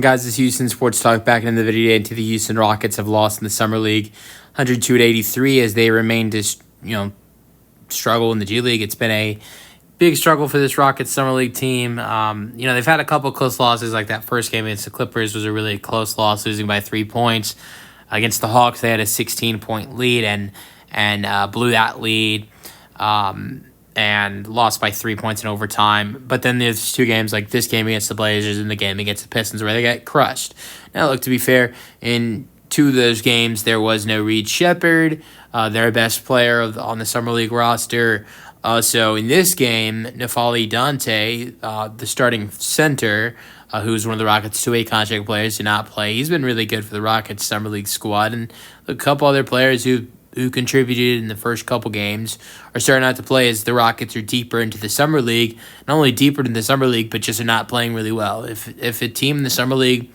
Guys, this is Houston Sports Talk back in the video today. The Houston Rockets have lost in the Summer League 102-83 as they remain to struggle in the G League. It's been a big struggle for this Rockets Summer League team. They've had a couple close losses, like that first game against the Clippers was a really close loss, losing by 3 points. Against the Hawks, they had a 16-point lead and blew that lead. And lost by 3 points in overtime. But then there's two games like this game against the Blazers and the game against the Pistons where they got crushed. Now, look, to be fair, in two of those games, there was no Reed Shepherd, their best player on the Summer League roster. So in this game, N'Faly Dante, the starting center, who's one of the Rockets' two-way contract players, did not play. He's been really good for the Rockets Summer League squad. And a couple other players who contributed in the first couple games are starting out to play as the Rockets are deeper into the Summer League. Not only deeper into the Summer League, but just are not playing really well. If a team in the Summer League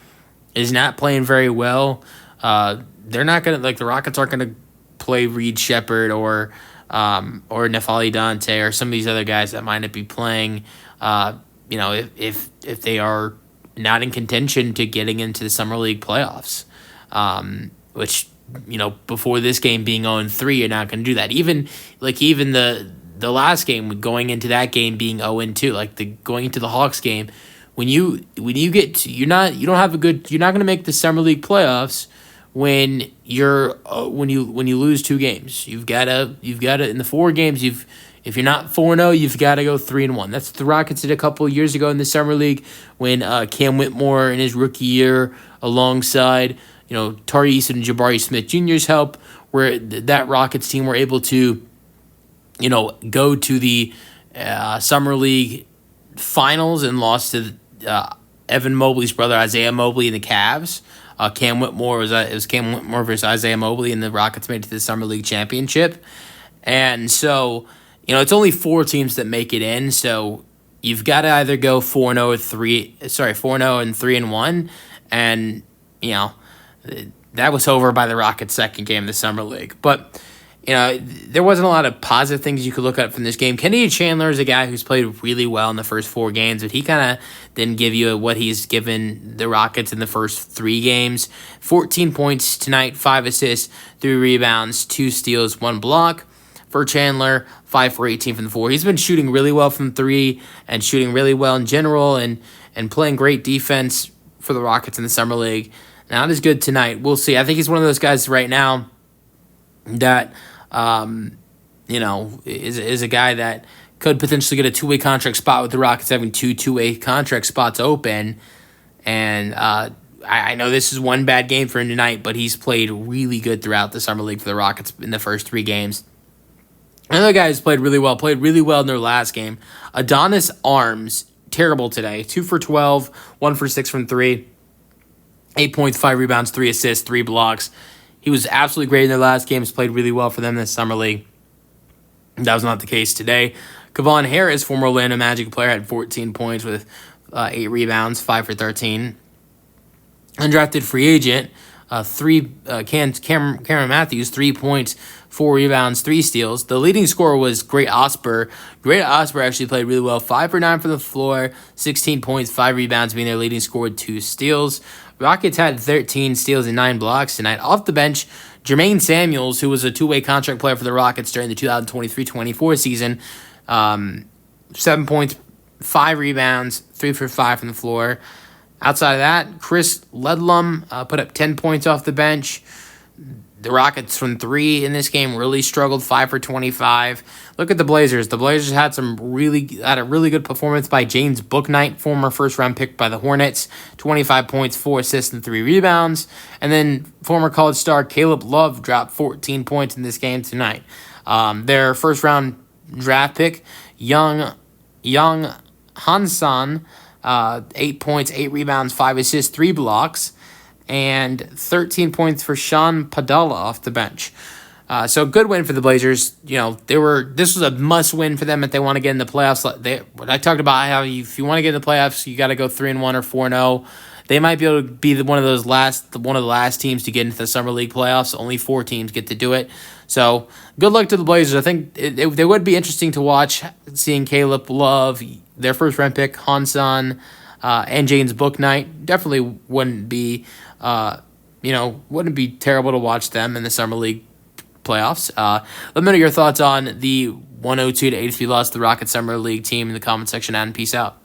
is not playing very well, they're not going to, the Rockets aren't going to play Reed Shepherd or N'Faly Dante or some of these other guys that might not be playing, if they are not in contention to getting into the Summer League playoffs, which, before this game being 0-3, you're not going to do that. Even the last game, going into that game being 0-2, going into the Hawks game, you're not going to make the Summer League playoffs when you lose two games. You've got to in the four games if you're not 4-0, you've got to go 3-1. That's what the Rockets did a couple of years ago in the Summer League when Cam Whitmore in his rookie year alongside Tari Eason and Jabari Smith Jr.'s help, where that Rockets team were able to, go to the Summer League finals and lost to Evan Mobley's brother, Isaiah Mobley, and the Cavs. Cam Whitmore it was Cam Whitmore versus Isaiah Mobley, and the Rockets made it to the Summer League championship. And so, it's only four teams that make it in, so you've got to either go 4-0 or 4-0 and 3-1, and that was over by the Rockets' second game of the Summer League. But, there wasn't a lot of positive things you could look at from this game. Kennedy Chandler is a guy who's played really well in the first four games, but he kind of didn't give you what he's given the Rockets in the first three games. 14 points tonight, 5 assists, 3 rebounds, 2 steals, 1 block. For Chandler, 5 for 18 from the floor. He's been shooting really well from three and shooting really well in general and playing great defense for the Rockets in the Summer League. Not as good tonight. We'll see. I think he's one of those guys right now that, is a guy that could potentially get a two-way contract spot with the Rockets having two-way contract spots open. And I know this is one bad game for him tonight, but he's played really good throughout the Summer League for the Rockets in the first 3 games. Another guy who's played really well in their last game, Adonis Arms, terrible today. 2 for 12, 1 for 6 from 3. 8 points, 5 rebounds, 3 assists, 3 blocks. He was absolutely great in their last games, played really well for them this Summer League. That was not the case today. Kevon Harris, former Orlando Magic player, had 14 points with 8 rebounds, 5 for 13. Undrafted free agent, Cameron Matthews, 3 points, 4 rebounds, 3 steals. The leading scorer was Great Osper. Great Osper actually played really well. 5 for 9 from the floor, 16 points, 5 rebounds, being their leading scorer, 2 steals. Rockets had 13 steals and 9 blocks tonight. Off the bench, Jermaine Samuels, who was a two-way contract player for the Rockets during the 2023-24 season, 7 points, 5 rebounds, 3 for 5 from the floor. Outside of that, Chris Ledlum put up 10 points off the bench. The Rockets from 3 in this game really struggled, 5 for 25. Look at the Blazers. The Blazers had a really good performance by James Bouknight, former first-round pick by the Hornets. 25 points, 4 assists, and 3 rebounds. And then former college star Caleb Love dropped 14 points in this game tonight. Their first-round draft pick, Young Hansan, 8 points, 8 rebounds, 5 assists, 3 blocks. And 13 points for Sean Padala off the bench. So good win for the Blazers. This was a must win for them if they want to get in the playoffs. I talked about how if you want to get in the playoffs, you got to go 3-1 or 4-0. They might be able to be one of the last teams to get into the Summer League playoffs. Only 4 teams get to do it. So good luck to the Blazers. I think they would be interesting to watch, seeing Caleb Love, their first round pick, Hansan, and Jane's book night. Definitely wouldn't be wouldn't be terrible to watch them in the Summer League playoffs. Let me know your thoughts on the 102-83 loss to the Rocket Summer League team in the comment section, and peace out.